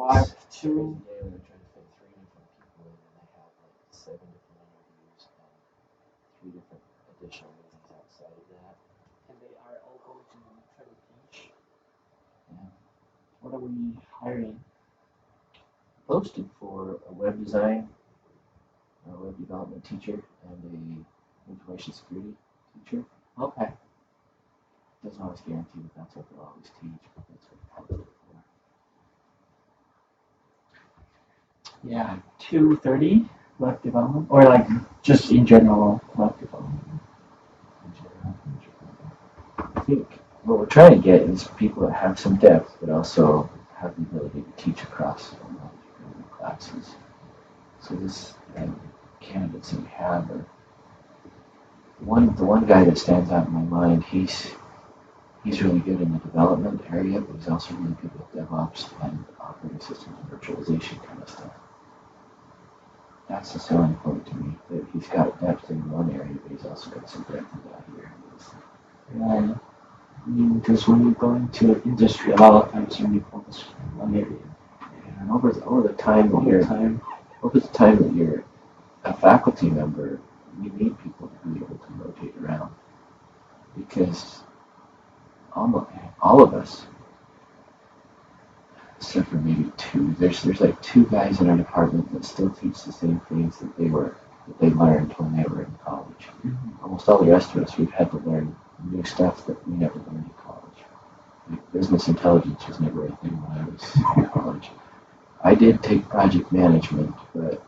Watching. Today when they're trying to fit 3 different people in, and they have like 7 different interviews and 3 different additional meetings outside of that. And they are all going to try to teach. Yeah. What are we hiring? Posted for a web design, a web development teacher, and a information security teacher. Okay. Doesn't always guarantee that that's what they'll always teach, but that's what they're posted for. Yeah, 2:30 web development, or like just in general web development. I think what we're trying to get is people that have some depth, but also have the ability to teach across classes. So this candidates that we have are the one guy that stands out in my mind. He's really good in the development area, but he's also really good with DevOps and operating systems and virtualization kind of stuff. That's just so important to me, that he's got depth in one area, but he's also got some depth in that here. Right. I mean, because when you go into an industry, a lot of times you only focus on one area. And over the time that you're a faculty member, you need people to be able to rotate around, because all of us, except for maybe two, there's like two guys in our department that still teach the same things that they learned when they were in college. Mm-hmm. Almost all the rest of us, we've had to learn new stuff that we never learned in college. Like business intelligence was never a thing when I was in college. I did take project management, but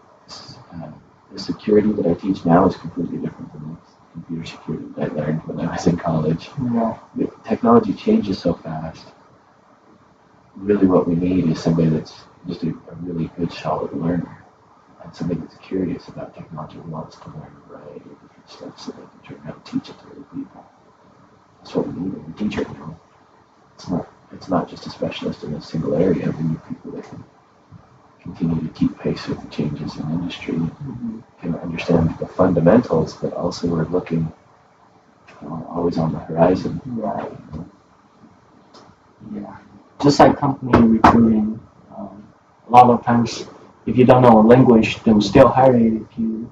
the security that I teach now is completely different than the computer security that I learned when I was in college. Yeah. The technology changes so fast. Really what we need is somebody that's just a really good, solid learner, and somebody that's curious about technology and wants to learn a variety of different stuff so they can turn around and teach it to other people. That's what we need in a teacher now. It's not just a specialist in a single area. We need people that can continue to keep pace with the changes in industry, can understand the fundamentals, but also are looking always on the horizon. Right. Yeah. Just like company recruiting, a lot of times, if you don't know a language, they'll still hire you if you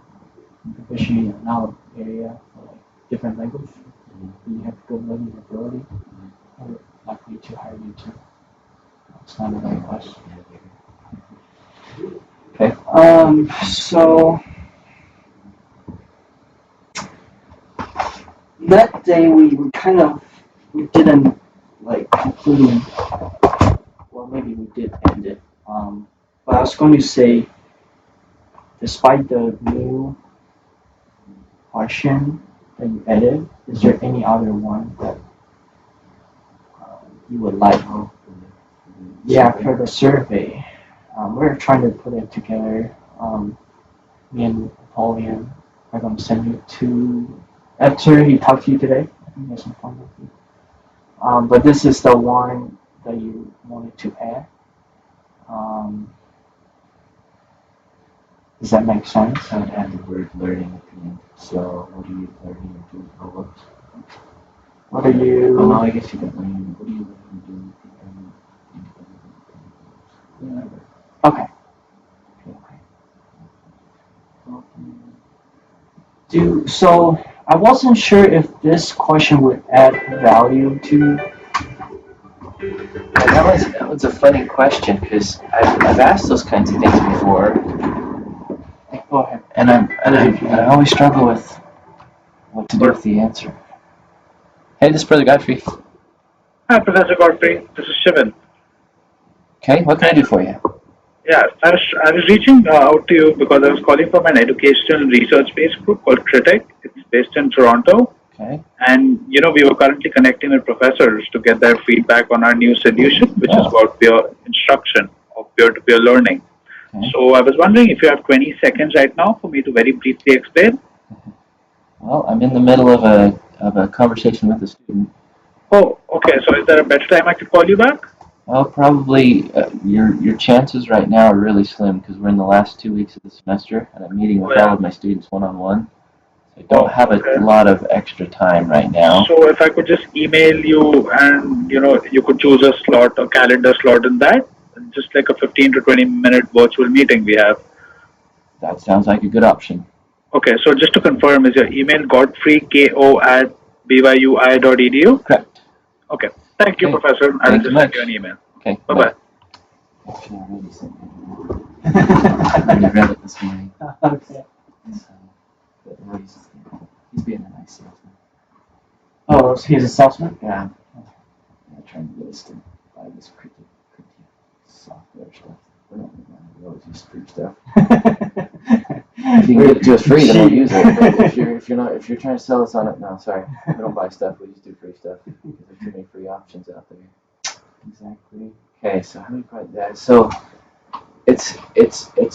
proficient in another area or like different language. Mm-hmm. You have good learning ability, they're likely to hire you too. It's not a bad question. Okay. So that day we didn't like concluding. Well, maybe we did end it. But I was going to say, despite the new question that you added, is there any other one that you would like? Yeah, for the survey, we're trying to put it together. Me and Napoleon are going to send you to after he talked to you today. I think there's some fun with you. But this is the one that you wanted to add. Does that make sense? I would add the word learning at the end. So, what are you learning and doing? What are you? Oh, no, I guess you got learning. What are you learning and doing? Okay. So I wasn't sure if this question would add value to. That was a funny question, because I've asked those kinds of things before. Go ahead. And I always struggle with what to do with the answer. Hey, this is Brother Godfrey. Hi, Professor Godfrey. This is Shivan. Okay, what can I do for you? Yeah, I was reaching out to you because I was calling from an educational research-based group called Critic. It's based in Toronto. Okay. And, we were currently connecting with professors to get their feedback on our new solution, which is about peer instruction or peer-to-peer learning. Okay. So I was wondering if you have 20 seconds right now for me to very briefly explain. Well, I'm in the middle of a conversation with a student. Oh, okay. So is there a better time I could call you back? Well, probably your chances right now are really slim, because we're in the last 2 weeks of the semester, and I'm meeting with all of my students one-on-one. I don't have a lot of extra time right now. So if I could just email you and, you could choose a slot, a calendar slot in that, just like a 15 to 20-minute virtual meeting we have. That sounds like a good option. Okay, so just to confirm, is your email godfreyko@byui.edu? Correct. Okay. Thank you, Okay. Professor. I will Thank you just send much. you an email. Okay. Bye-bye. Actually, I already sent you an email. I read it this morning. Okay. So, but he's being a nice salesman. Oh, so he's a salesman? Yeah. Trying to get us to buy this critique software stuff. We always use free stuff. If you can get it to us free, then we'll use it. But if you're trying to sell us on it, no, sorry, we don't buy stuff. We just do free stuff because there's too many free options out there. Exactly. Okay, so how many projects? So it's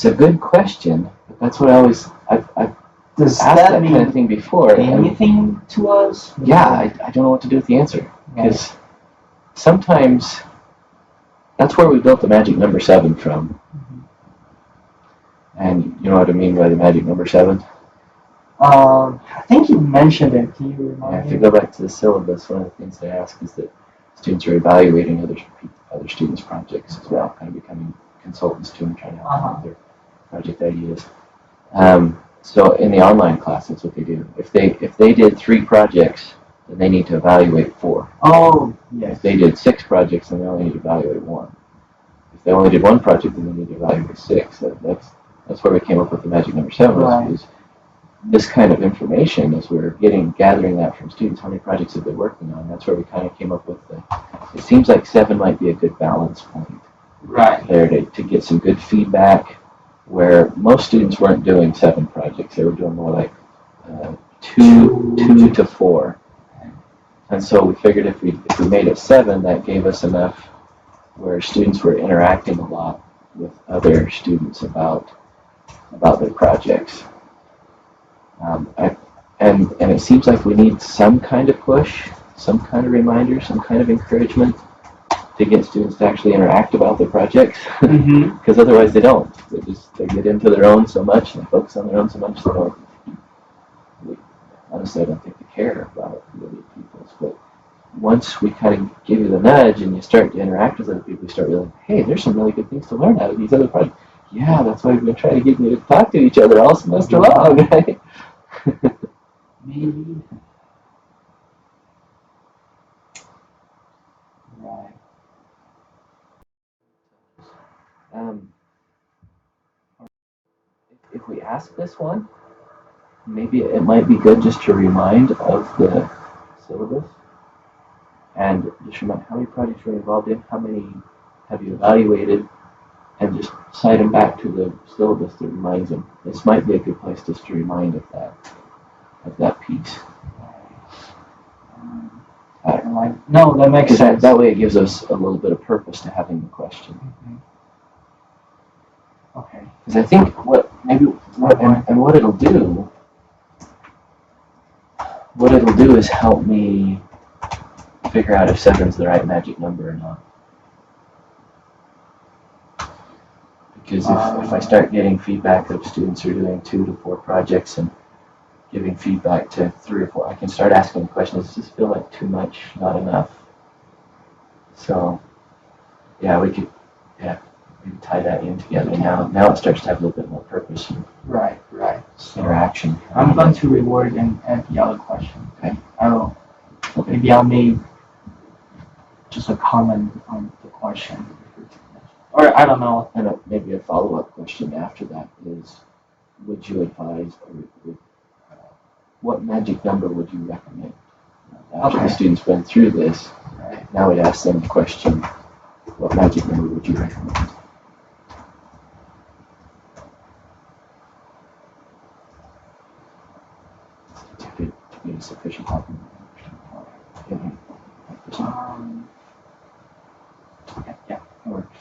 a good question, but that's what I've Does asked that that mean kind of thing before. And anything to us? yeah, I don't know what to do with the answer because sometimes that's where we built the magic number 7 from. And you know what I mean by the magic number 7? I think you mentioned it. Can you remind If you me? go back to the syllabus, one of the things they ask is that students are evaluating other students' projects as well, kind of becoming consultants to them, trying to help them with their project ideas. So in the online class, that's what they do. If they did 3 projects, then they need to evaluate 4. Oh, yes. If they did 6 projects, then they only need to evaluate 1. If they only did 1 project, then they need to evaluate 6. That's where we came up with the magic number 7. Right. Is this kind of information as we're gathering that from students, how many projects have they working on? That's where we kind of came up with it seems like 7 might be a good balance point. Right. There to get some good feedback where most students weren't doing 7 projects. They were doing more like 2 to 4. And so we figured if we made it 7, that gave us enough where students were interacting a lot with other students about their projects. And it seems like we need some kind of push, some kind of reminder, some kind of encouragement to get students to actually interact about their projects, because otherwise they don't. They get into their own so much and they focus on their own so much they don't. Honestly, I don't think they care about the other people's. But once we kind of give you the nudge and you start to interact with other people, you start realizing, hey, there's some really good things to learn out of these other projects. Yeah, that's why we've been trying to get you to talk to each other all semester long, right? Maybe. Right. If we ask this one, maybe it might be good just to remind of the syllabus and just remind how many projects were involved in, how many have you evaluated, and just cite them back to the syllabus that reminds them. This might be a good place just to remind of that piece. No, that makes sense. That way it gives us a little bit of purpose to having the question. Okay. Because I think what it'll do is help me figure out if 7's the right magic number or not. Because if I start getting feedback of students who are doing 2 to 4 projects and giving feedback to 3 or 4, I can start asking the question, does this feel like too much, not enough? So, yeah, we could tie that in together. Now it starts to have a little bit more purpose and Right. So interaction. I'm going to reword and add the other question. Okay. Maybe I'll make just a comment on the question. Or I don't know. And maybe a follow-up question after that is, would you advise, or what magic number would you recommend? After the students went through this, now we'd ask them the question, what magic number would you recommend? To be a sufficient compliment. Yeah, it works.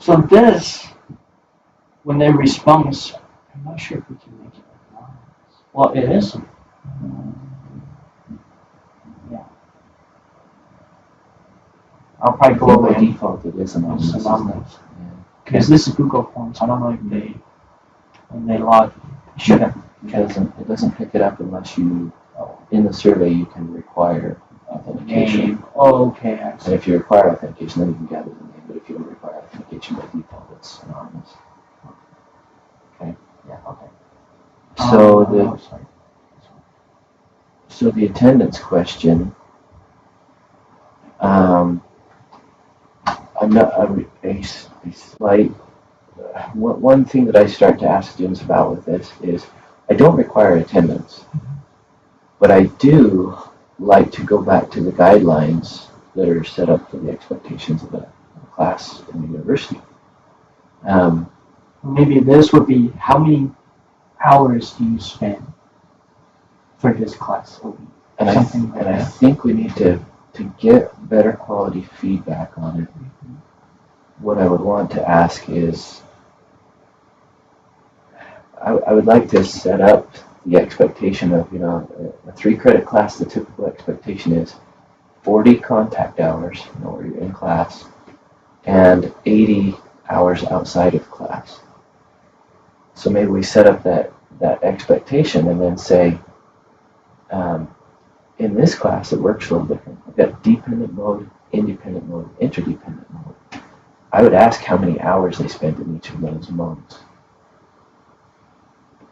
So this, when they respond, I'm not sure if we can make it anonymous. Well, it is. Yeah. I'll probably go over by default it is anonymous. Because this is Google Forms. I don't know if when they log, it shouldn't. It doesn't pick it up unless you, in the survey, you can require authentication. authentication. name. Oh, okay, I And see. if you require authentication, then you can gather the name. But if you don't require authentication by default, it's anonymous. Yeah, okay. So Oh, sorry. the attendance question. I'm not a slight. One thing that I start to ask students about with this is I don't require attendance, but I do like to go back to the guidelines that are set up for the expectations of a class in the university. Maybe this would be how many hours do you spend for this class a week? And Something like I that. think we need to get better quality feedback on it. What I would want to ask is, I would like to set up the expectation of, a 3-credit class, the typical expectation is 40 contact hours, where you're in class, and 80 hours outside of class. So maybe we set up that expectation and then say, in this class it works a little different. We've got dependent mode, independent mode, interdependent mode. I would ask how many hours they spend in each of those modes.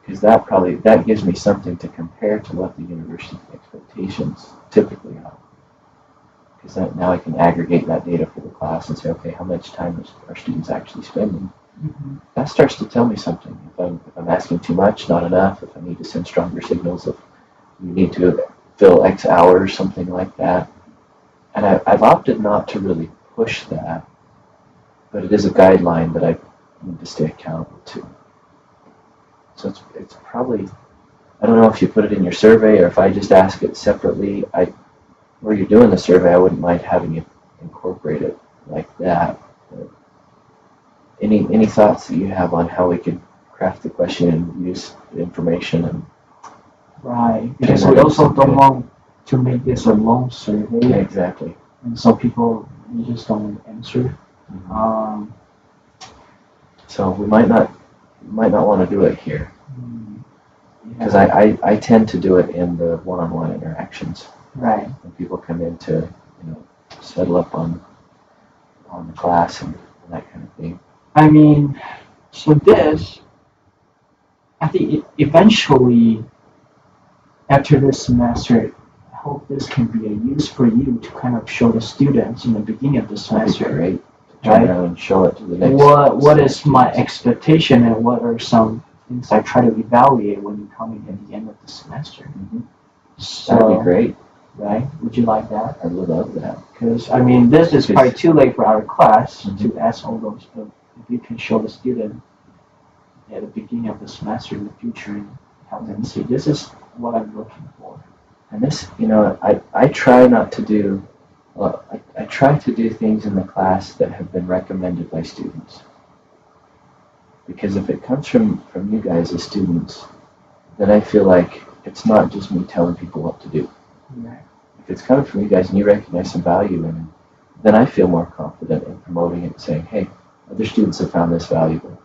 Because that gives me something to compare to what the university expectations typically are. Because now I can aggregate that data for the class and say, okay, how much time are students actually spending? Mm-hmm. That starts to tell me something. If I'm asking too much, not enough, if I need to send stronger signals, if you need to fill X hours, something like that. And I've opted not to really push that, but it is a guideline that I need to stay accountable to. So it's probably, I don't know if you put it in your survey or if I just ask it separately. Where you're doing the survey, I wouldn't mind having it incorporated like that. But any thoughts that you have on how we could craft the question and use the information? And Right, because we also don't want to make this a long survey. Yeah, exactly. And so people just don't answer. Mm-hmm. So we might not want to do it here, because I tend to do it in the one-on-one interactions. Right. When people come in to settle up on the class and that kind of thing. I mean, so this, I think eventually, after this semester, I hope this can be a use for you to kind of show the students in the beginning of the semester. That'd be great. Turn around and show it to the next. What is my expectation and what are some things I try to evaluate when you come in at the end of the semester? Mm-hmm. So, that'd be great. Right? Would you like that? I would love that. Because, I mean, this is probably too late for our class to ask all those, but if you can show the student at the beginning of the semester in the future and help them see this is what I'm looking for. And this, I try not to do, I try to do things in the class that have been recommended by students. Because if it comes from you guys as students, then I feel like it's not just me telling people what to do. Right. If it's coming from you guys and you recognize some value in it, then I feel more confident in promoting it and saying, hey, other students have found this valuable.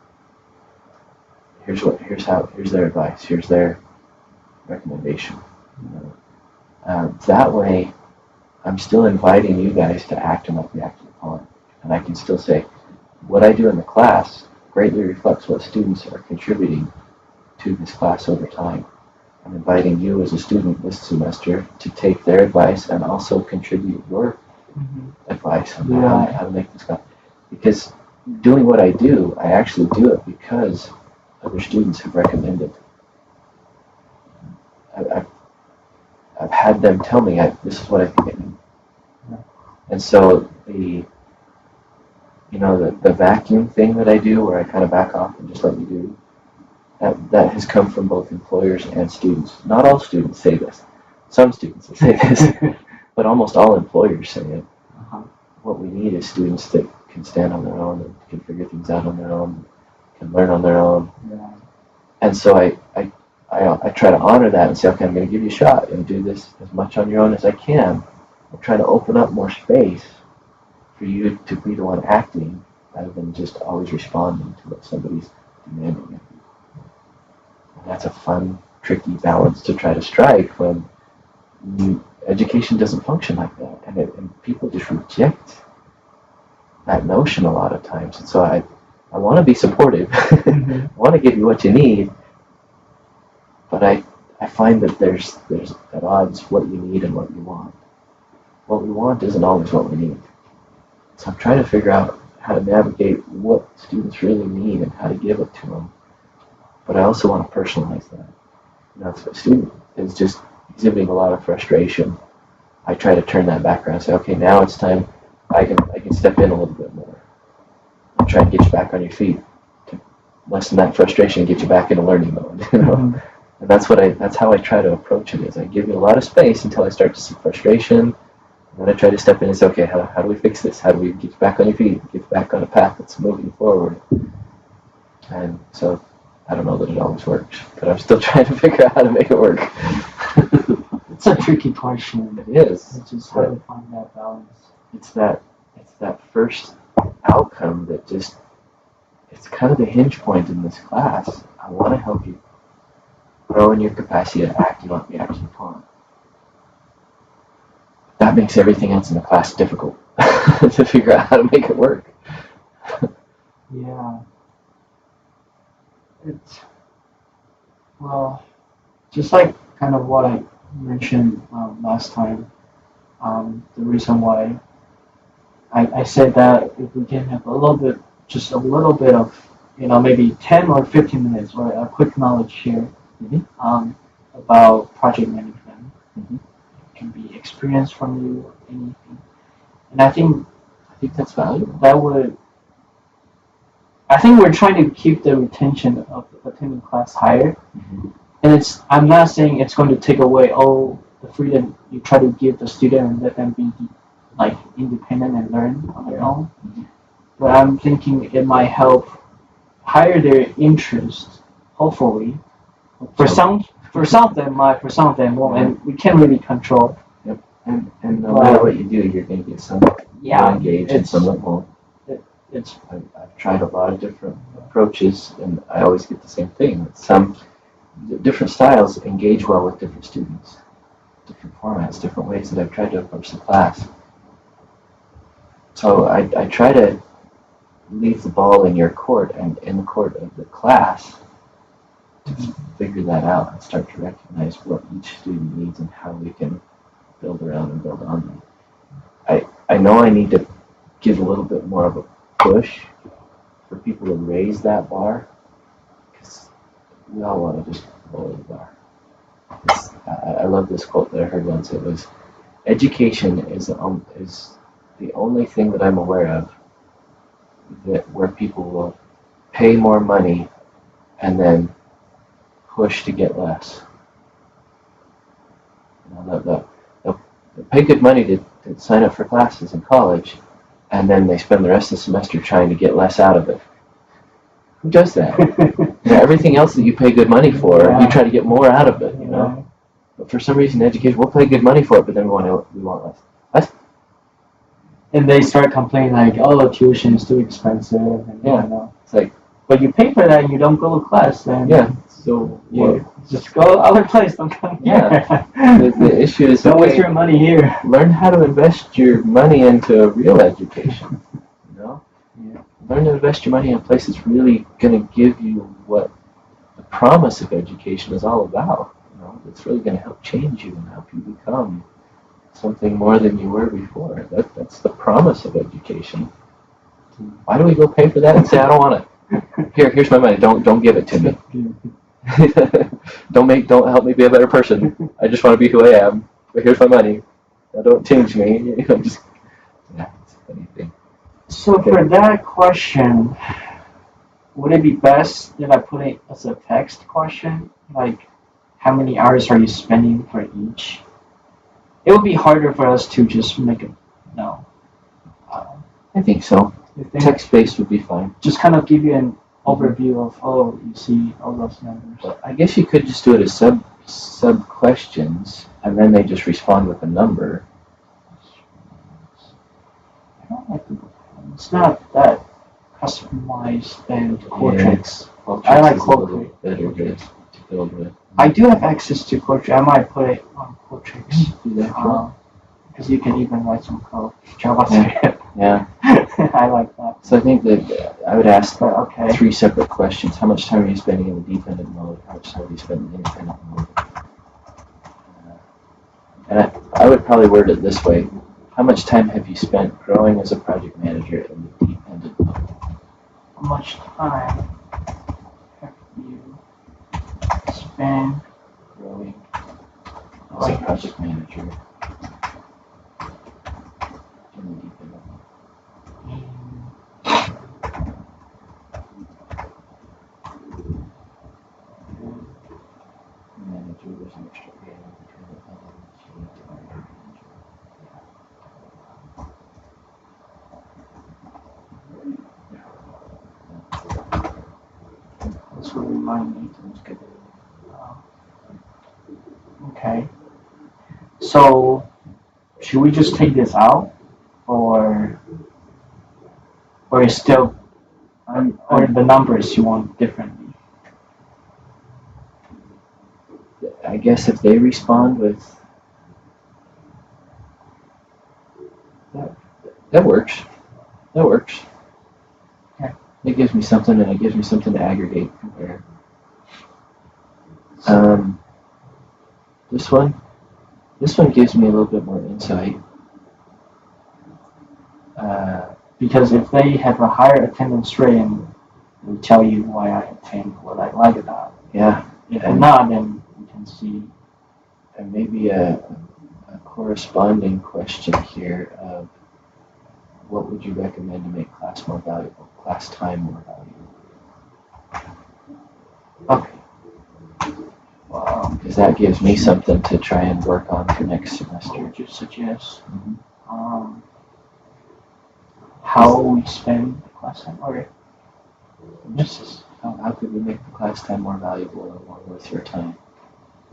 Here's their advice, here's their recommendation. That way, I'm still inviting you guys to act and not be acted upon. And I can still say, what I do in the class greatly reflects what students are contributing to this class over time. I'm inviting you as a student this semester to take their advice and also contribute your advice on how to make this class. Because doing what I do, I actually do it because other students have recommended. I've had them tell me, this is what I think it means. And so the vacuum thing that I do, where I kind of back off and just let you do, that has come from both employers and students. Not all students say this. Some students will say this, but almost all employers say it. What we need is students that can stand on their own and can figure things out on their own, can learn on their own. Yeah. And so I try to honor that and say, okay, I'm going to give you a shot and do this as much on your own as I can. I'm trying to open up more space for you to be the one acting rather than just always responding to what somebody's demanding of you. And that's a fun, tricky balance to try to strike when education doesn't function like that, and people just reject that notion a lot of times. And so I want to be supportive. I want to give you what you need, but I find that there's at odds what you need and what you want. What we want isn't always what we need. So I'm trying to figure out how to navigate what students really need and how to give it to them. But I also want to personalize that. If a student is just exhibiting a lot of frustration, I try to turn that back around and say, okay, now it's time I can step in a little bit more and try and get you back on your feet to lessen that frustration and get you back into learning mode. And that's how I try to approach it. Is I give you a lot of space until I start to see frustration, and then I try to step in and say, okay, how do we fix this? How do we get you back on your feet, get you back on a path that's moving forward? And so I don't know that it always works, but I'm still trying to figure out how to make it work. It's a tricky question. It is. It's just how to find that balance. It's that first outcome that just, it's kind of the hinge point in this class. I want to help you grow in your capacity to act and not be acted upon. That makes everything else in the class difficult to figure out how to make it work. Yeah. It's, well, just like kind of what I mentioned last time, the reason why I said that if we can have just a little bit of, maybe 10 or 15 minutes or a quick knowledge share about project management. It can be experience from you or anything. And I think that's valuable. I think we're trying to keep the retention of attending class higher. And I'm not saying it's going to take away all the freedom you try to give the student and let them be like independent and learn on their own. But I'm thinking it might help higher their interest, hopefully. For some of them might, for some of them won't, and we can't really control. Yep. And no matter what you do, you're going to get some engaged and some that won't. I've tried a lot of different approaches, and I always get the same thing. Some different styles engage well with different students, different formats, different ways that I've tried to approach the class. So I try to leave the ball in your court and in the court of the class to figure that out and start to recognize what each student needs and how we can build around and build on them. I know I need to give a little bit more of a push for people to raise that bar, because we all want to just lower the bar. I love this quote that I heard once. It was, education is the only thing that I'm aware of where people will pay more money and then push to get less. They'll pay good money to sign up for classes in college, and then they spend the rest of the semester trying to get less out of it. Who does that? Everything else that you pay good money for, you try to get more out of it, But for some reason, education, we'll pay good money for it, but then we want less. And they start complaining like, oh, tuition is too expensive. And, It's like, but you pay for that and you don't go to class, then so you just go other place, don't come here. The issue is, don't waste your money here. Learn how to invest your money into real education. Learn to invest your money in a place that's really going to give you what the promise of education is all about. It's really going to help change you and help you become something more than you were before. That's the promise of education. Why do we go pay for that and say, I don't want it? Here's my money. Don't give it to me. Don't help me be a better person. I just want to be who I am. But here's my money. Now don't change me. It's a funny thing. So for that question, would it be best that I put it as a text question? Like, how many hours are you spending for each? It would be harder for us to just make it, I think so. Text-based would be fine. Just kind of give you an overview of, you see all those numbers. Well, I guess you could just do it as sub questions, and then they just respond with a number. I don't like the it's not that customized than Qualtrics. I like Qualtrics. Better to build with. I do have access to Qualtrics. I might put it on couple of tricks. Do that. Cool. Because you can even write some code, JavaScript. Yeah. I like that. So I think that I would ask But okay. 3 separate questions. How much time are you spending in the dependent mode? How much time are you spending in the independent mode? And I would probably word it this way. How much time have you spent growing as a project manager in the dependent mode? How much time have you spent Growing as a project manager in the dependent mode? Manager, there's an extra A between the L and the G. This will remind me. Okay. So, should we just take this out, or is still, or the numbers you want differently? I guess if they respond with that works. That works. Okay. It gives me something, and it gives me something to aggregate, compare. This one gives me a little bit more insight. Because if they have a higher attendance rate, and they tell you why I attend, what I like about it. Yeah. If not, then you can see. And maybe a corresponding question here of what would you recommend to make class more valuable, class time more valuable? Okay. Because that gives me something to try and work on for next semester. What would you suggest? Mm-hmm. How we spend the class time, or just how could we make the class time more valuable or more worth your time,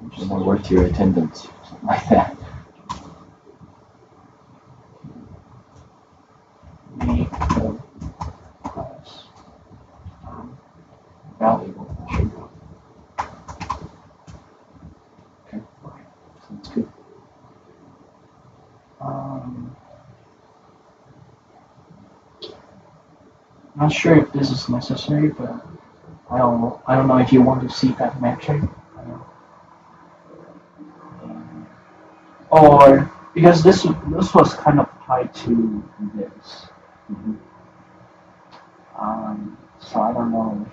or more worth your attendance, something like that. Make the class valuable. Okay. Sounds good. Not sure if this is necessary, but I don't know if you want to see that metric. Or because this was kind of tied to this. Mm-hmm. So I don't know.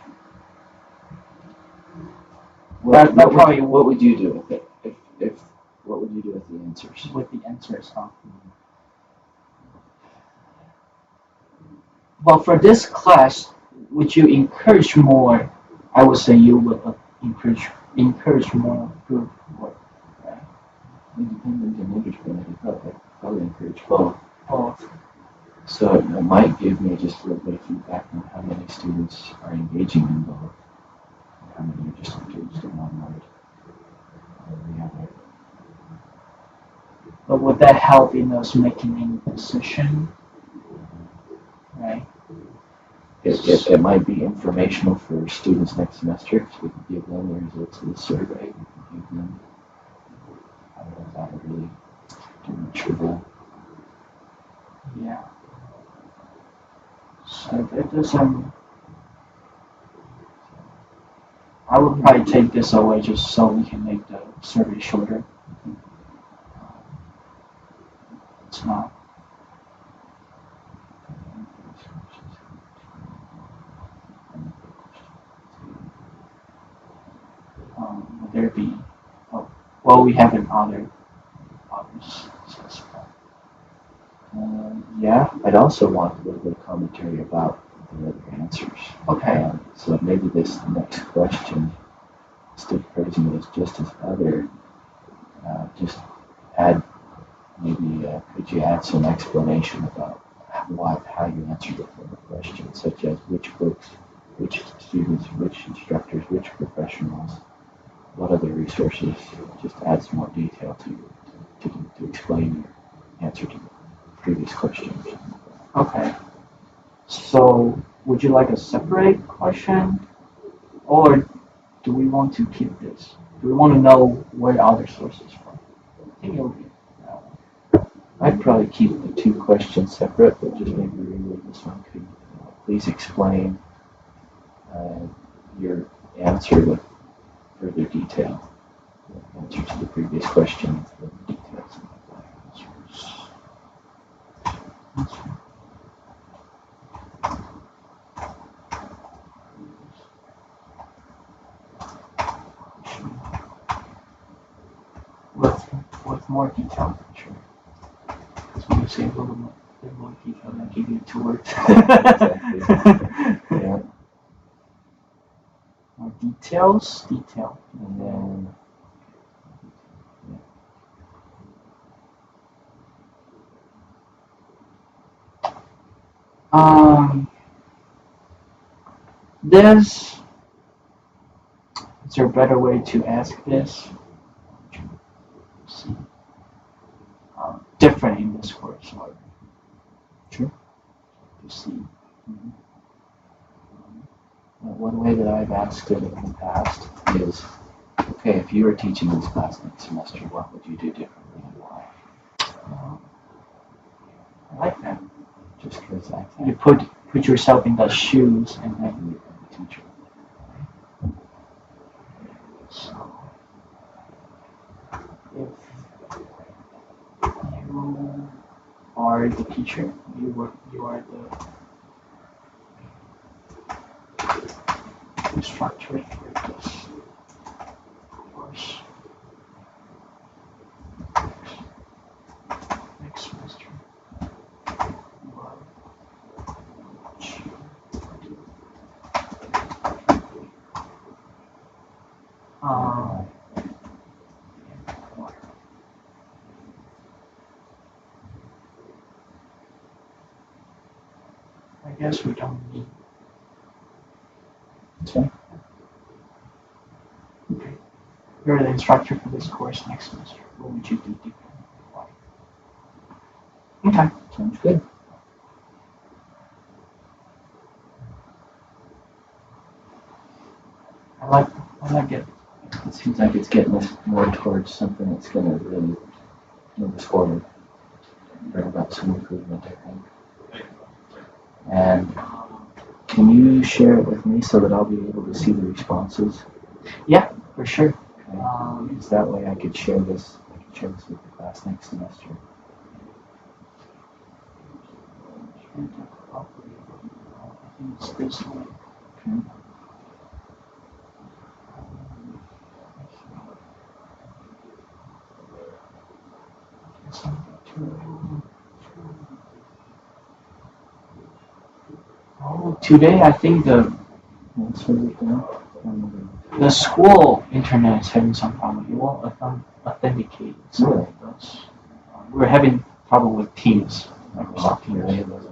What would you do with it? If what would you do with the answers? With the answers, huh? Well, for this class, would you encourage more? I would say you would encourage more group work. Right? Independent and interdependent, probably encourage both. Both. So it might give me just a little bit of feedback on how many students are engaging in both, and how many are just engaged in one mode or the other. But would that help in us making any decision? Right. It might be informational for students next semester, so we can give them the results of the survey. We can give them, I don't know if that would really do much for them. Yeah. So it doesn't. I would probably take this away just so we can make the survey shorter. It's not. Would there be? Oh, well, we have others. Yeah, I'd also want a little bit of commentary about the other answers. Okay. So maybe this next question, instead of phrasing it as just as other, just add maybe could you add some explanation about how you answered the former question, such as which books, which students, which instructors, which professionals, what other resources, just add some more detail to explain your answer to the previous questions. Okay. So, would you like a separate question, or do we want to keep this? Do we want to know where other sources from? think it'll be. I'd probably keep the two questions separate, but just maybe reread this one. Could please explain your answer with further detail? The answer to the previous question, the details of the answers. With more detail, sure. Because when you say a little bit more detail, I give you 2 words. Exactly. Yeah. More detail, And then this, is there a better way to ask this? Let's see. Different in this course, or Sure. to see. One way that I've asked it in the past is, okay, if you were teaching this class next semester, what would you do differently and why? I like that. Just because I You think put yourself in the shoes and then you the teacher. so if you are the teacher, you are the instructor for this course next semester. What would you do? I guess we don't need. Okay. Okay. You're the instructor for this course next semester. What would you do differently? Why? Okay. Sounds good. I like it. It seems like it's getting us more towards something that's going to really move us forward, bring about some improvement, I think. And can you share it with me so that I'll be able to see the responses? Yeah, for sure. Okay. Because that way I could share this. I could share this with the class next semester. I think it's this one. Okay. Oh, today I think the school internet is having some problem. It won't authenticate. So Really? we're having problem with Teams. Microsoft Teams. Really? Those are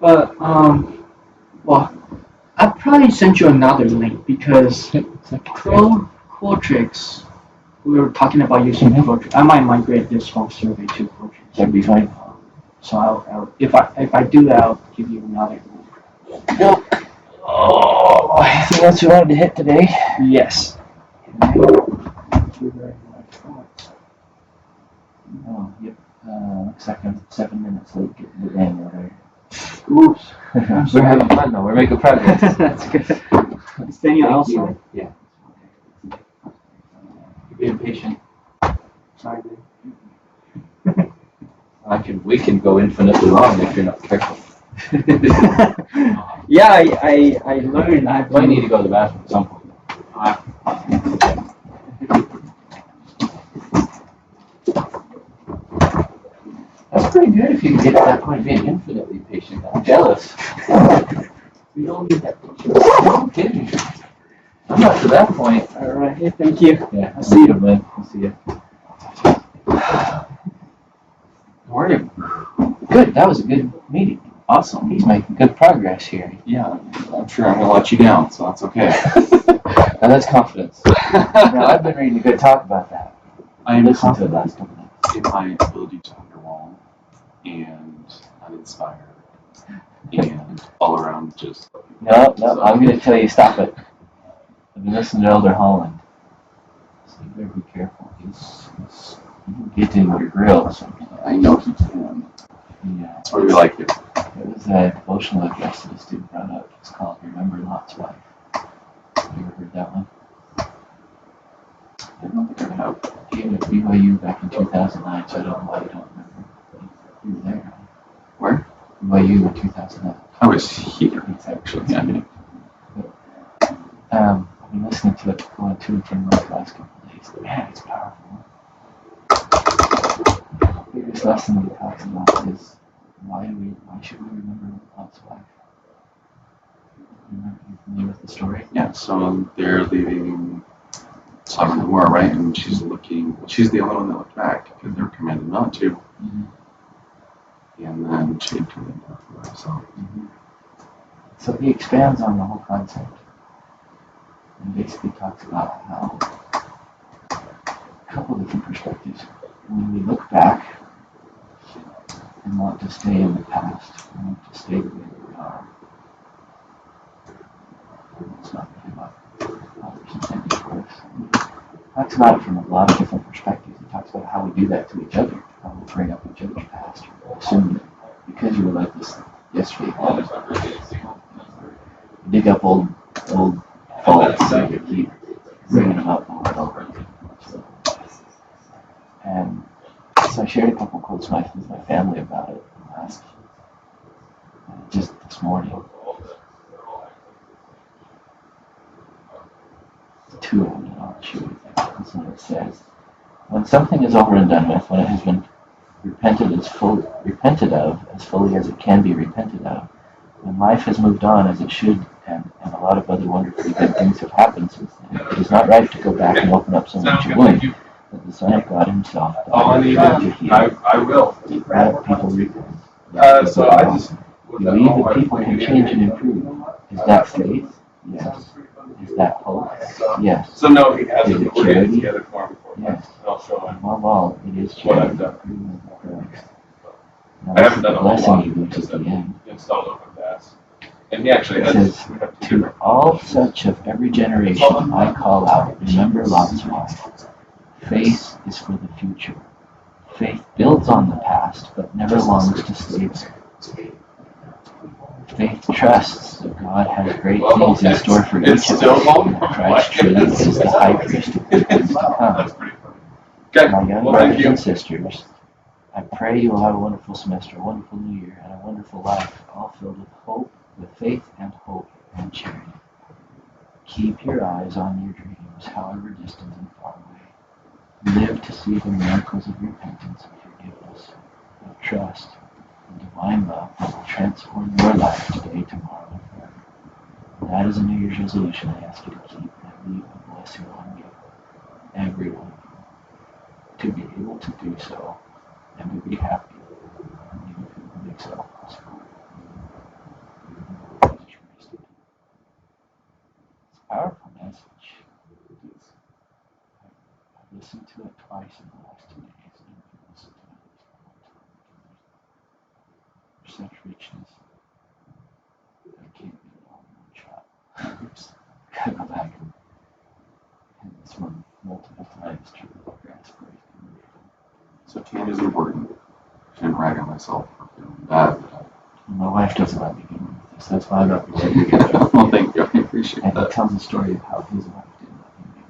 But well, I'll probably send you another link because Qualtrics. We were talking about using Qualtrics. I might migrate this whole survey to Qualtrics. That'd be fine. So I'll if I do that, I'll give you another link. Well, anything else you wanted to hit today? Yes. Thank you very much. Oh, yep. Looks like I'm 7 minutes late getting to the end there. Oops. We're having fun though. We're making progress. That's good. Is Daniel outside? Yeah. You're being patient. Sorry, dude. We can go infinitely long if you're not careful. Yeah, I learned. I might need to go to the bathroom at some point. That's That's pretty good if you can get to that point of being infinitely patient. I'm jealous. We don't need that patience. No kidding. I'm not to that point. All right. Yeah, thank you. Yeah, I'll see you. man. I'll see you. How are you? Good. That was a good meeting. Awesome. He's making good progress here. Yeah, I'm sure I'm gonna let you down, so that's okay. Now that's confidence. Now I've been reading a good talk about that. I am listened to it confident last couple nights. in my ability to underwhelm and uninspire and all around just. No, I'm going to tell you, stop it. I've been listening to Elder Holland. So you better be careful. He's get in your grill. So, I know he can. yeah. That's why we like it. There was a devotional address that a student brought up. It's called Remember Lot's Wife. Have you ever heard that one? I don't think I have. He gave it at BYU back in 2009, so I don't know why you don't remember. You were there, right? Where? BYU in 2009. I was here, actually. Yeah. I've been listening to it going 2 and 10 months the last couple of days. Man, it's powerful. The biggest lesson that he talks about is why should we remember Lot's wife? You familiar with the story? Yeah, so they're leaving Sodom and Gomorrah, right? And she's the only one that looked back because they were commanded not to. Mm-hmm. And then she turned into herself. Mm-hmm. So he expands on the whole concept and basically talks about how a couple of different perspectives. When we look back and want to stay in the past, and want to stay the way we are, it's not really what Father's intended for us. He talks about it from a lot of different perspectives. He talks about how we do that to each other, how we bring up each other's past, or assume that because you were like this yesterday, you dig up old faults and you keep bringing them up over and over again. And so I shared a couple quotes with my family about it just this morning. 2 of them, and I'll share with you. This one it says, when something is over and done with, when it has been repented of as fully as it can be repented of, when life has moved on as it should, and a lot of other wonderfully good things have happened since then, it is not right to go back and open up so much wound that the Son of God Himself died to heal. I will. Let people repent. So I just. Believe that people can change and improve. Is that faith? Yes. Is that hope? Yes. So no, he hasn't. Is it We're getting charity? together for him before. Yes. I'll show him. Above all, it is What charity. I've done. Now, I haven't done a whole blessing lot. you reaches the end. Installed OpenPass. And he actually It has. says, We have two to different. all such of every generation I call out, remember Lot's wife. Faith is for the future. Faith builds on the past, but never longs to stay there. Faith trusts that God has great things in store for each of us, and that Christ truly is the high priest of the things to come. That's pretty funny. Okay. My young Well, brothers thank you. and sisters, I pray you will have a wonderful semester, a wonderful new year, and a wonderful life, all filled with hope, with faith and hope and charity. Keep your eyes on your dreams, however distant and far away. Live to see the miracles of repentance and forgiveness, of trust, and divine love that will transform your life today, tomorrow, and forever. And that is a New Year's resolution I ask you to keep and leave a blessing on you, every one of you, to be able to do so and to be happy, even if it makes it all possible. It's a powerful message. I've listened to it twice in the last 2 days, and I've listened to it there's such richness that I can't get it all in one shot. Gotta go back and this one multiple times to grasp everything. So can is important. I shouldn't rag on myself for feeling bad. My wife doesn't let me get on with this. That's why I got the together. Well, thank you. I appreciate And he that. tells the story of how his wife didn't let him get on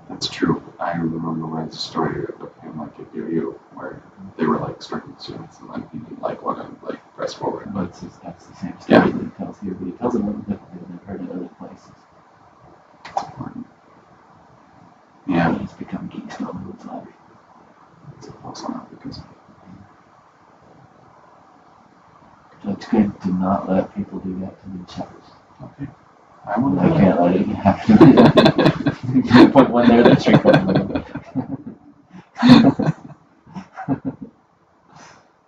That's true. I remember when the story of him like at BYU where they were like striking students and then he didn't like want to like press forward. with it. But that's the same story Yeah. that he tells here, but he tells it a little differently than I've heard in other places. It's important. Yeah. He's become keystone in his life. It's also not because So it's good to not let people do that to themselves. Okay. I will. I can't let it happen. Put one there that's recording.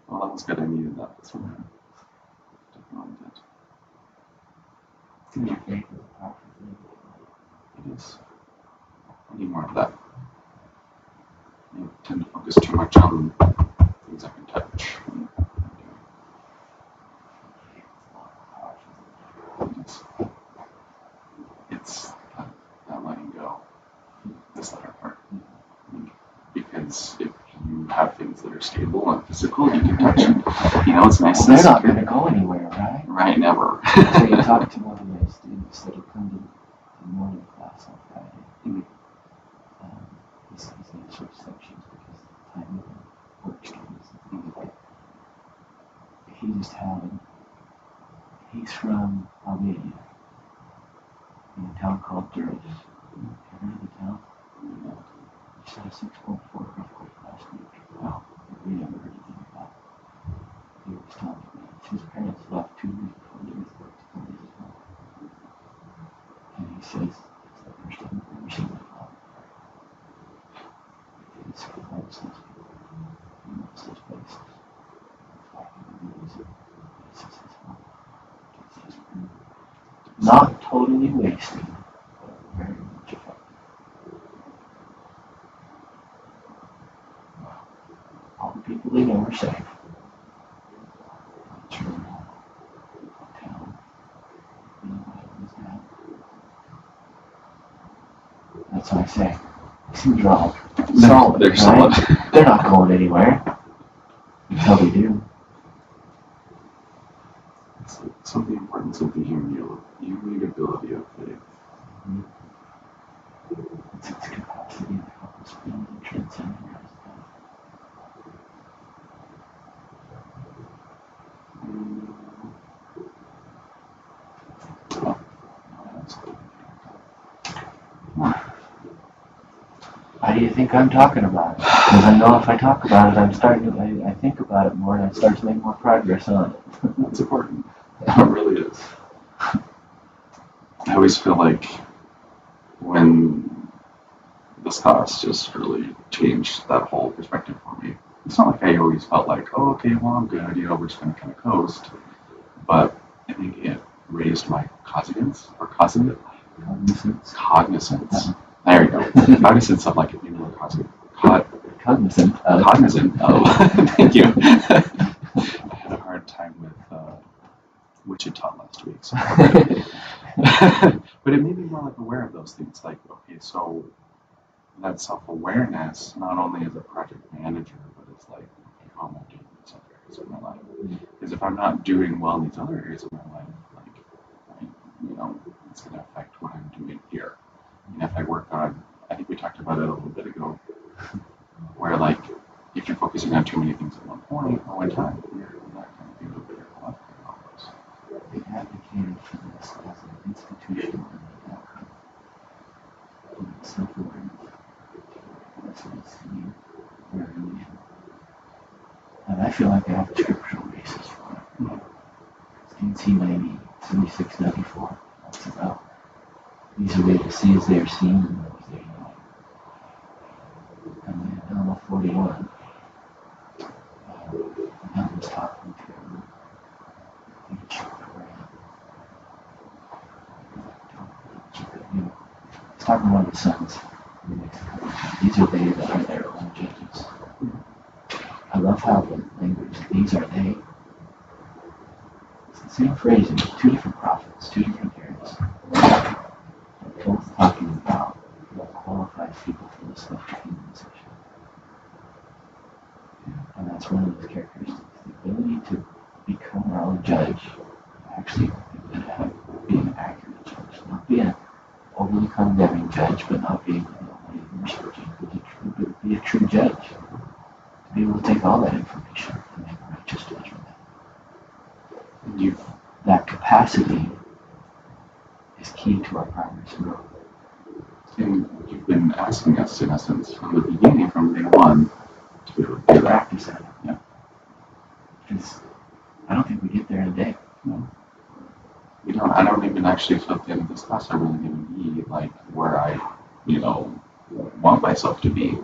Well, that was good. I needed that this morning. Definitely did. It's your favorite part. It is. I need more of that. I tend to focus too much on things I can touch. It's that letting go. That's the hard part. Because if you have things that are stable and physical, you can touch them. You know, it's nice. They're not going to go anywhere, right? Right, never. So you talk to one of my students that have come to the morning class on Friday. He's going to switch sections because of the time of work schedules and things like that. He's from Albania, in a town called Durrës. Have you heard of the town? He said a 6.4 earthquake last week. Wow, we never heard anything about it. He was telling me his parents left 2 years before the earthquake to come visit him. And he says it's the first time I've ever seen my father. Because he loves those people. He loves those places. That's why he believes it. This is his home. It's just not totally wasted, but very much effective. All the people they know are safe. It's really a town. That's what I say. Seems wrong. Solid, They're right? solid. They're not going anywhere until they do. It's like some of the importance of the immutability of faith. It's its capacity to help us beyond and transcend the rest How do you think I'm talking about it? Because I know if I talk about it, I think about it more and I start to make more progress on it. That's important. It really is. I always feel like when this class just really changed that whole perspective for me. It's not like I always felt like, oh, okay, well, I'm good, you know, we're just going to kind of coast. But I think it raised my cognizance. There you go. Cognizance of like, you know, cognizant of. Thank you. I had a hard time with Wichita last week, so but it made me more like aware of those things. Like, okay, so that self-awareness, not only as a project manager, but it's like, okay, how am I doing in these other areas of my life? Because if I'm not doing well in these other areas of my life, like, right, you know, it's going to affect what I'm doing here. And if I work on, I think we talked about it a little bit ago, where like, if you're focusing on too many things at one point or one time, you're not going to be able to figure out those. They advocated for this as an institutional outcome. Self-awareness. That's what it's seen very unusual. And I feel like I have a scriptural basis for it. It's DC 90, 76, 94. That's about. These are the seas they are seen and those they know. And then Alma 41. I was talking to I think it's Korea. He's talking to one of the sons. These are they that are their own judges. I love how the language, these are they. It's the same phrasing, two different prophets, two different areas. They're both talking about what qualifies people for this left humanization. And that's one of those characteristics. The ability to become our own judge, actually be an accurate judge, not be an overly condemning judge, but not being but be a true judge. To be able to take all that information and make a righteous judgment. That capacity is key to our progress and growth. And you've been asking us, in essence, from the beginning, from day one, to be able to do that. Practice that. Yeah. Because I don't think we get there in a day. No. I don't even actually feel at the end of this class I'm really going to be like where I, want myself to be.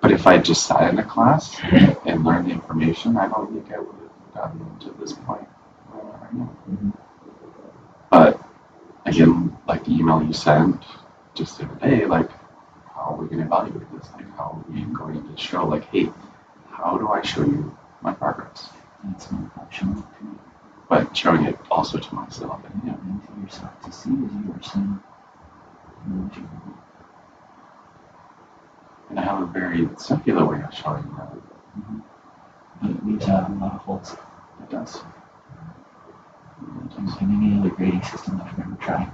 But if I just sat in a class and learned the information, I don't think I would have gotten to this point right now. But again, like the email you sent just the other day, like, how are we going to evaluate this? Like, how are we going to show, like, hey, how do I show you my progress? It's not showing it to you. But showing it also to myself. And, And to yourself to see as you are seeing. And I have a very circular way of showing that. But it leaves out a lot of holes. It does. And any other grading system that I've ever tried,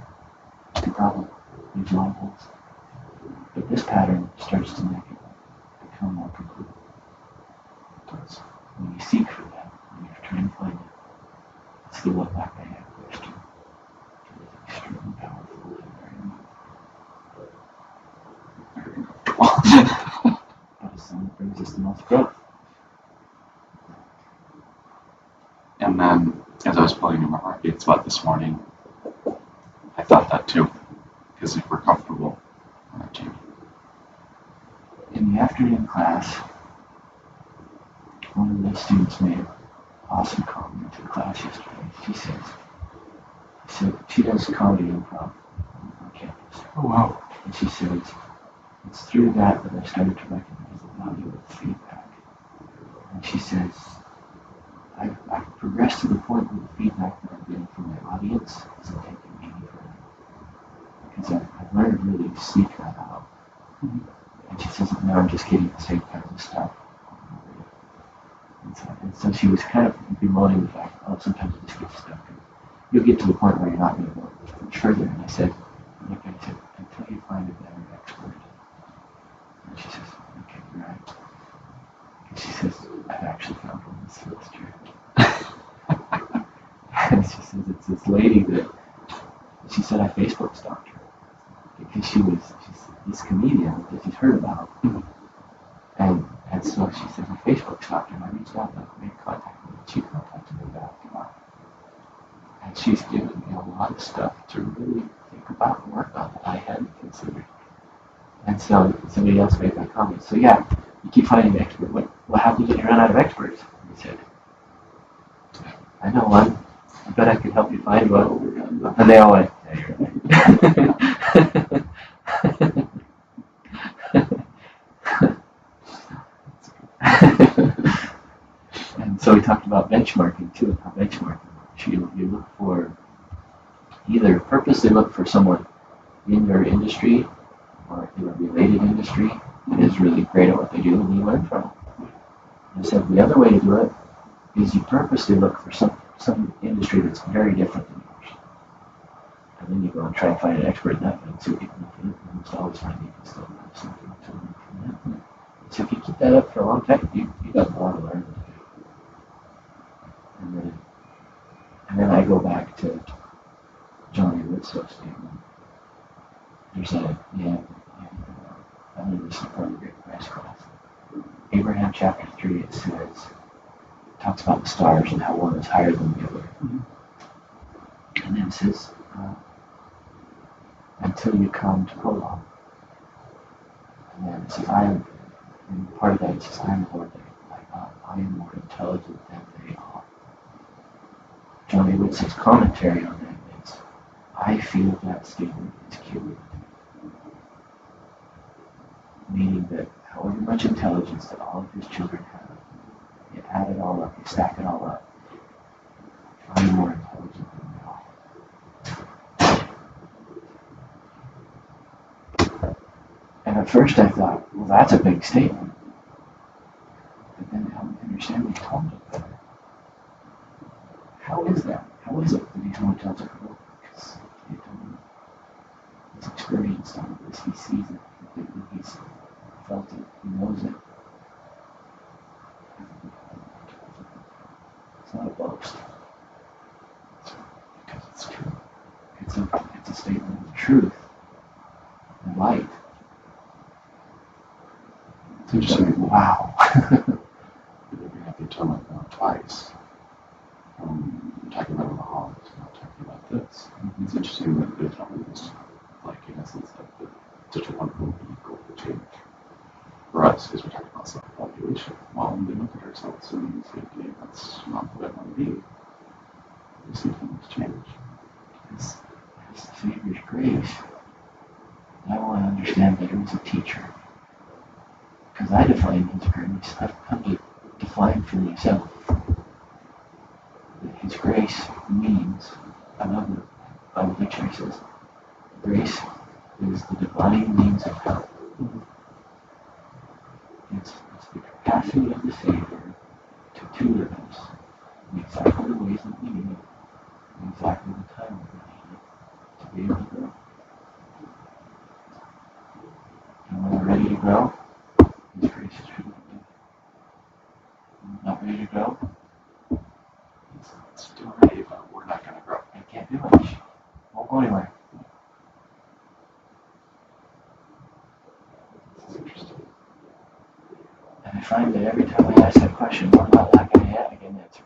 the problem leaves a lot of holes. But this pattern starts to make it become more complete. When you seek for that, when you're trying to find it, it's the what back I have question. It is extremely powerful and very important. But it's the one that brings us the most growth. And then, as I was pulling in my heartbeat spot this morning, I thought that too. Because if we're comfortable, we're not changing. In the afternoon class, one of the students made an awesome comment to the class yesterday. She said she does comedy improv on campus. Oh, wow. And she says, it's through that I started to recognize the value of feedback. And she says, I've progressed to the point where the feedback that I'm getting from my audience isn't taking me any further. Because I've learned to really seek that out. And she says, now I'm just getting the same kinds of stuff. And so she was kind of bemoaning the fact, sometimes I just get stuck. And you'll get to the point where you're not going to go much further. And I said, until you find a better expert. And she says, okay, you're right. And she says, I've actually found one this semester. And she says, it's this lady that, she said, I Facebook stalked her. Because she's this comedian that she's heard about. And so she said, I Facebook stalked her, and I reached out and made contact with her. She contacted me back. And she's given me a lot of stuff to really think about and work on that I hadn't considered. And so somebody else made that comment. So yeah, you keep finding the expert. What happens when you run out of experts? He said, I know one. I bet I could help you find one. And they all went, yeah, you're right. And so we talked about benchmarking too, and how benchmarking works. You look for, either purposely look for someone in your industry or in a related industry that is really great at what they do, and you learn from them. And so the other way to do it is you purposely look for some industry that's very different than yours. And then you go and try and find an expert in that and see what you can do. And almost always find you can still learn something from that. So if you keep that up for a long time, you got a lot to learn. And then I go back to Johnny Woodstock's statement. There's I learned this in part of the Great Christ class. Abraham chapter 3, it talks about the stars and how one is higher than the other. And then it says, until you come to Kolob. And then it says, and part of that it says, I am more more intelligent than they are. Johnny Woodstock's commentary on that is, I feel that statement is cumulative. Meaning that however much intelligence that all of his children have, you add it all up, you stack it all up, I'm more intelligent than they all. And at first I thought, well, that's a big statement. But then it helped me understand the tone of it. How is that? How is it that he's more intelligent than because he's experienced all of this, he sees it completely, he's felt it, he knows it. It's not a boast. Because it's true. It's a statement of truth and light. It's interesting. Wow. You're going to have to tell my mom twice. It's interesting that the is like in essence like such a wonderful vehicle for change for us because we're talking about self-evaluation. Well, we look at ourselves and we say, okay, that's not who I want to be. We see things change. It's the Savior's grace. I want to understand better as a teacher. Because I define His grace. I've come to define for myself that His grace means, I love the Bible dictionary says, grace is the divine means of help. It's the capacity of the Savior to tutor us in exactly the ways that we need it, in exactly the time that we need it, to be able to grow. And when we're ready to grow, His grace is truly good. When we're not ready to grow, It's still ready, but we're not going to grow. I can't do much. Won't go anywhere. This is interesting. And I find that every time I ask that question, what about that guy? I get an answer.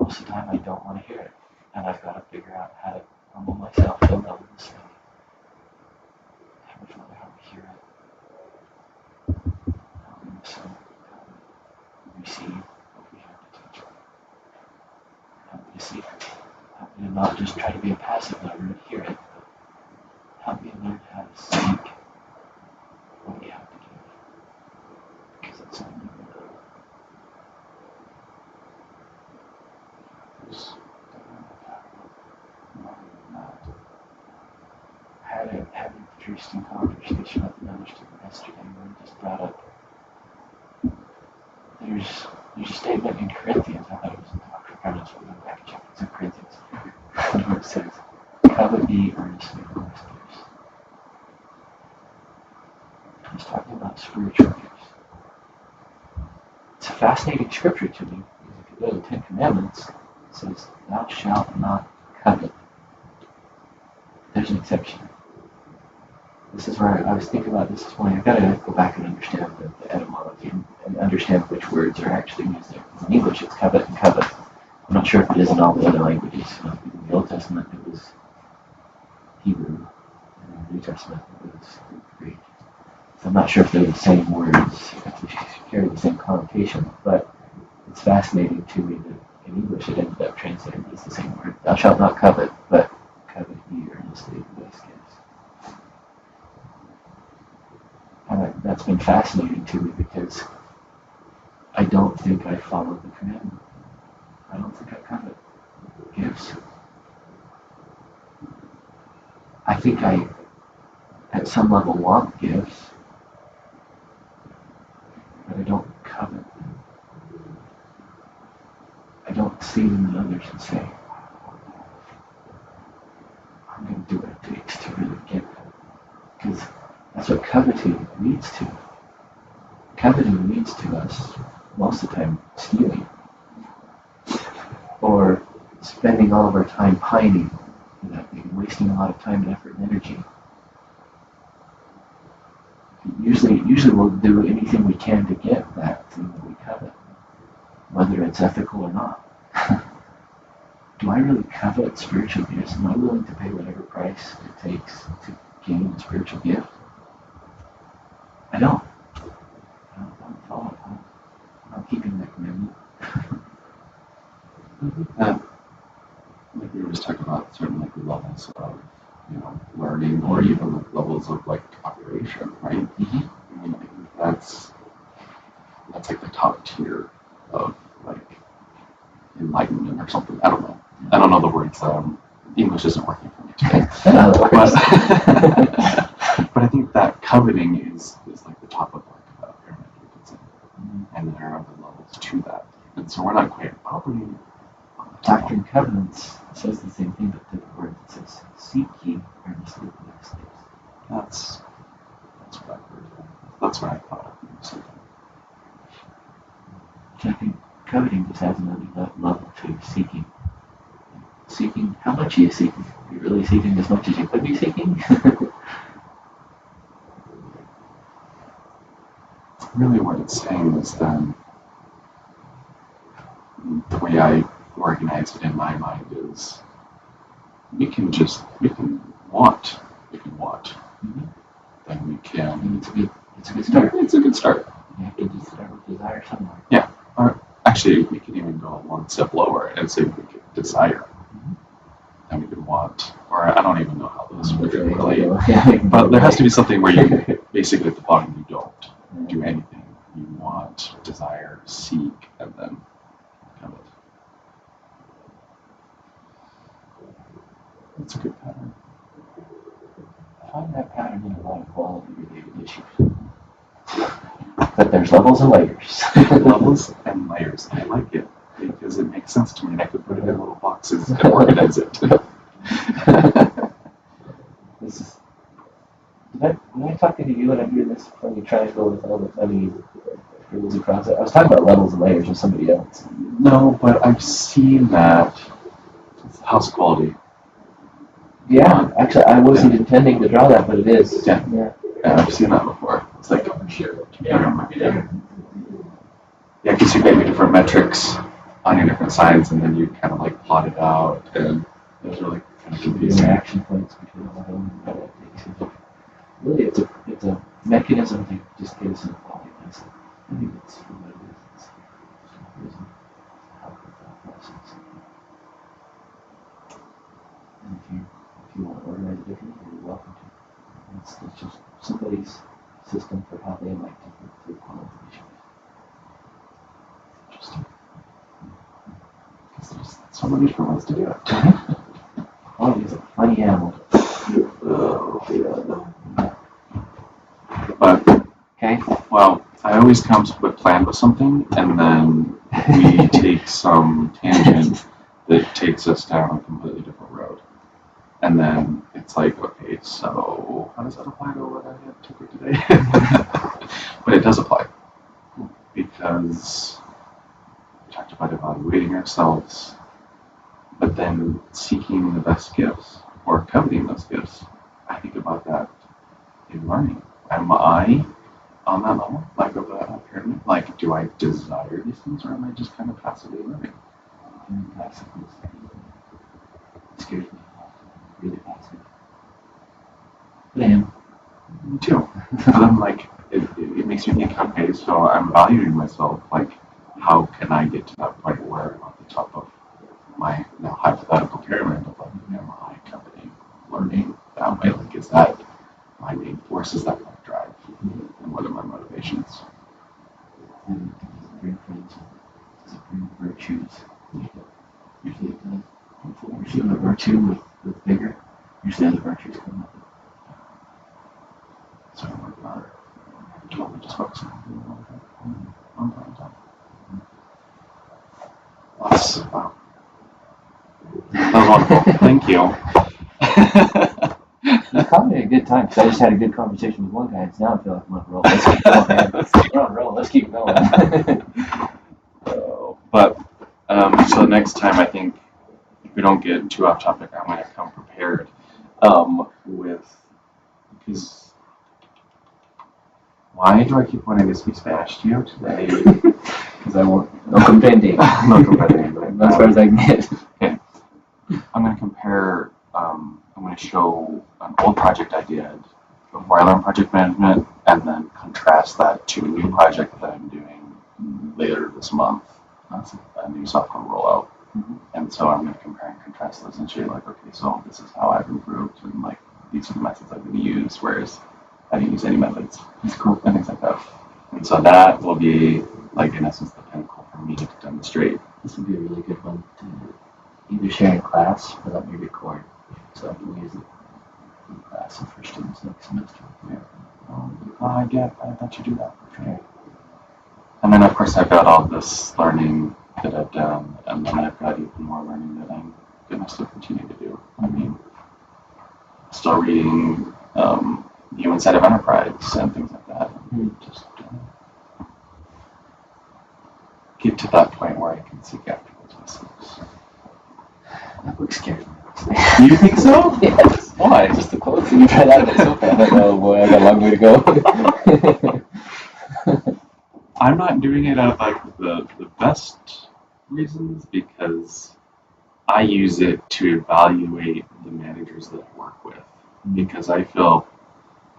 Most of the time I don't want to hear it. And I've got to figure out how to humble myself to a level to say, Heavenly Father, help me hear it. Help me listen. Help me receive what we have to teach. Help me to see it. Help me to not just try to be a passive learner to hear it, but help me learn how to seek what you have to give. Because that's all you know. There's more than that. I had an interesting conversation with another student yesterday where he just brought up there's a statement in Corinthians, I thought it was in Dr. Covenants, but go back and check it's in Corinthians, where it says, covet ye earnestly the Lord's gifts. He's talking about spiritual gifts. It's a fascinating scripture to me, because if you go to the Ten Commandments, it says, thou shalt not covet. There's an exception. This is where I was thinking about this morning. I've got to go back and understand the etymology and understand which words are actually used there. In English, it's covet and covet. I'm not sure if it is in all the other languages. In the Old Testament, it was Hebrew. And in the New Testament, it was Greek. So I'm not sure if they're the same words, if they carry the same connotation, but it's fascinating to me that in English it ended up translated as the same word. Thou shalt not covet, but covet ye earnestly the best gifts. And that's been fascinating to me because I don't think I follow the commandment. I don't think I covet gifts. I think I, at some level, want gifts, but I don't covet them. I don't see them in others and say, I'm going to do what it takes to really get that. Because that's what coveting leads to. Coveting leads to us, most of the time, stealing. Or spending all of our time pining for that thing, wasting a lot of time and effort and energy. Usually we'll do anything we can to get that thing that we covet, whether it's ethical or not. Do I really covet spiritual gifts? Am I willing to pay whatever price it takes to gain a spiritual gift? I don't. I don't follow it. I'm not keeping that commandment. Like we were just talking about certain like levels of, learning or even like levels of like operation, right? Mm-hmm. I mean, I think that's like the top tier of like enlightenment or something. I don't know. I don't know the words. English isn't working for me today. But I think that coveting is like the top of like a pyramid, you could say. And there are other levels to that. And so we're not quite operating on the top. Doctrine and Covenants says the same thing, but the word that says, seek ye earnestly the best gifts. That's what I heard. That's what I thought of. So, I think coveting just adds another level to seeking. Seeking, how much are you seeking? Are you really seeking as much as you could be seeking? really what it's saying is then the way I organize it in my mind is we can want, then we can. It's a good start. It's a good start. You have to just start with desire somewhere. Or actually, we can even go one step lower and say we could desire, and we could want, or I don't even know how this would really. But there has to be something where you basically at the bottom you don't do anything. You want, desire, seek, and then kind of. That's a good pattern. I find that pattern in a lot of quality-related issues. But there's levels and layers. Levels and layers. I like it because it makes sense to me, and I could put it in little boxes and organize it. This is. Did I talk to you when I do this funny triangle with all the funny rules across it? I was talking about levels and layers with somebody else. No, but I've seen that. It's house quality. Yeah, actually, I wasn't intending to draw that, but it is. Yeah. Yeah. Yeah, I've seen that before. It's like, yeah, because you get your different metrics on your different sides, and then you kind of like plot it out, and those are like kind of The confusing. interaction points between all of them. Really, it's a mechanism to just get us in a quality place. I think it's what it is. It's how the thought process. And if you want to organize it differently, you're welcome to. It's just somebody's system for how they like to think through quality issues. Interesting. Because there's so many different ways to do it. Quality is a funny animal. But, Okay. well, I always come up with plan with something, and then we take some tangent that takes us down a completely different road. And then it's like, okay, so how does that apply to what I had to do today? But it does apply. Because we talked about evaluating ourselves, but then seeking the best gifts or coveting those gifts. I think about that in learning. Am I on that level, like of a pyramid? Like, do I desire these things, or am I just kind of passively learning? Passively. It scares me. Really passive. But I am. Me too. But I'm like, it makes me think, okay, so I'm valuing myself, like, how can I get to that point where I'm at the top of my now hypothetical pyramid of like, am I coveting learning that way? Like, is that my main force? Is that my drive? And what are my motivations? And bring friends. Does it bring virtues? Usually it does. Hopefully you're seeing a virtue with vigor. Usually other virtues come up. So I'm working on totally just focusing on one thing at a time. Wow. That was wonderful. Thank you. You caught me at a good time because I just had a good conversation with one guy. And now I feel like I'm on a roll. Let's keep going, man. We're on a roll. Let's keep going. But so next time, I think if we don't get too off topic, I'm going to come prepared because why do I keep wanting to speak Spanish to you today? Because I won't. No comprende. No comprende. As far as I can get. Okay. I'm going to compare. I'm going to show an old project I did before I learned project management, and then contrast that to a new project that I'm doing later this month. That's a new software rollout. Mm-hmm. And so I'm going to compare and contrast those and show you, like, okay, so this is how I've improved, and like these are the methods I'm going to use, whereas I didn't use any methods. It's cool, and things like that. And so that will be, like, in essence, the pinnacle for me to demonstrate. This would be a really good one to either share in class or let me record so I can use it in class and for students next semester. Yeah. I bet you do that for sure. And then, of course, I've got all this learning that I've done, and then I've got even more learning that I'm going to still continue to do. I mean, still reading Human Side of Enterprise and things like that. And just get to that point where I can seek after those myself. That book scares me. You think so? Yes. Why? Just the quotes that you read out of it so fast. Oh boy, I got a long way to go. I'm not doing it out of like the best reasons because I use it to evaluate the managers that I work with because I feel,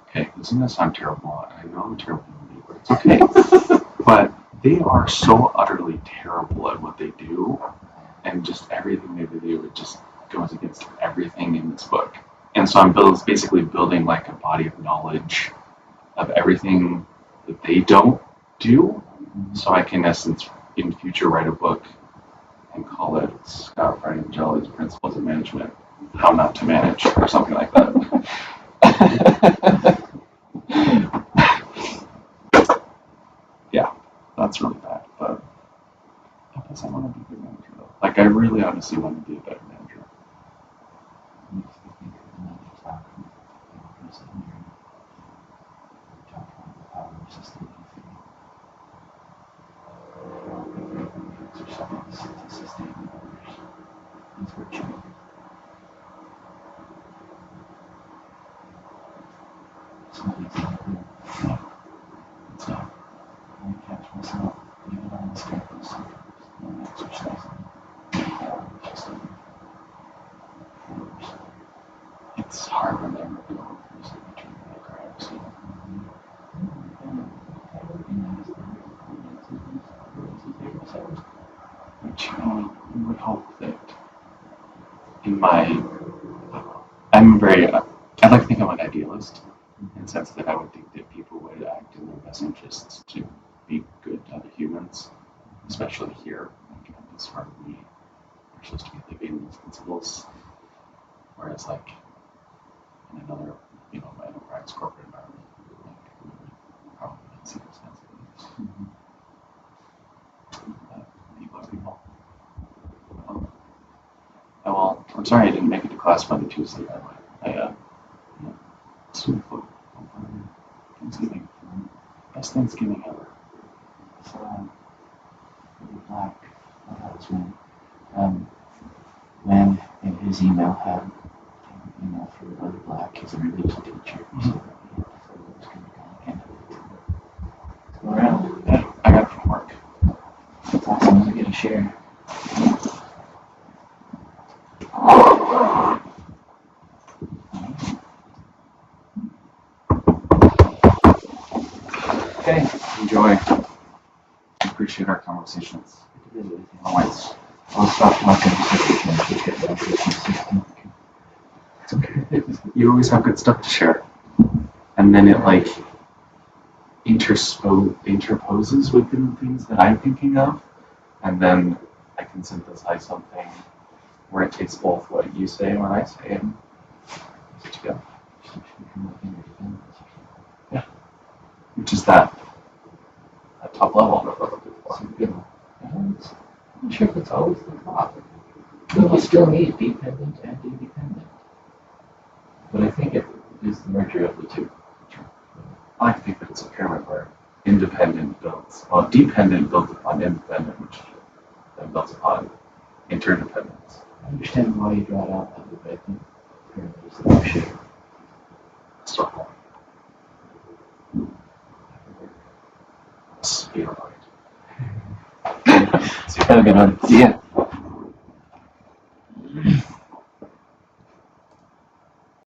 okay, this is gonna sound terrible. I know I'm terrible, but it's okay. But they are so utterly terrible at what they do, and just everything they do, it just goes against everything in this book. And so I'm basically building like a body of knowledge of everything that they don't do, so I can, in essence, in future write a book and call it Scott Frangeli's Principles of Management: How Not to Manage, or something like that. Yeah, that's really bad, but I guess I want to be a good manager though. Like, I really honestly want to be a better manager. Makes me think of another talk from Chris Henry. Talking about the power of system thinking. Exercise to sustain others. It's virtue. Some example. Yeah. It's not. I catch myself even on the campus sometimes when exercising. Just force. It's hard when they're moving over for some between the cracks. Which you would hope that in my, I'd like to think I'm an idealist in the sense that I would think that people would act in their best interests to be good to other humans, especially here on campus where we are supposed to be living these principles. Whereas, like, in another, enterprise corporate environment, like, we would probably not see those kinds of things. People are people. Oh, well, I'm sorry I didn't make it to class Monday, Tuesday, by the way. Student food. Thanksgiving. Best Thanksgiving ever. So, Black, that was when in his email had an email for Brother Black, his English teacher. So it was going to kind of go around. Yeah, I got it from work. That's awesome. I'm going to share. Okay. Enjoy. Appreciate our conversations. Always. I'll stop talking so we can just get back to the system. It's okay. You always have good stuff to share. And then it like interposes within things that I'm thinking of. And then I can synthesize something where it takes both what you say and what I say and put it together. Yeah. Which is that top level that we're looking for. I'm not sure if it's always the top. We still need dependent and independent. But I think it is the merger of the two. I like to think that it's a pyramid where dependent builds upon independent, which then builds upon interdependence. I understand why you draw it out that way, but I think pyramid is the more shape. Circle. Spheroid. Have a good one. See ya.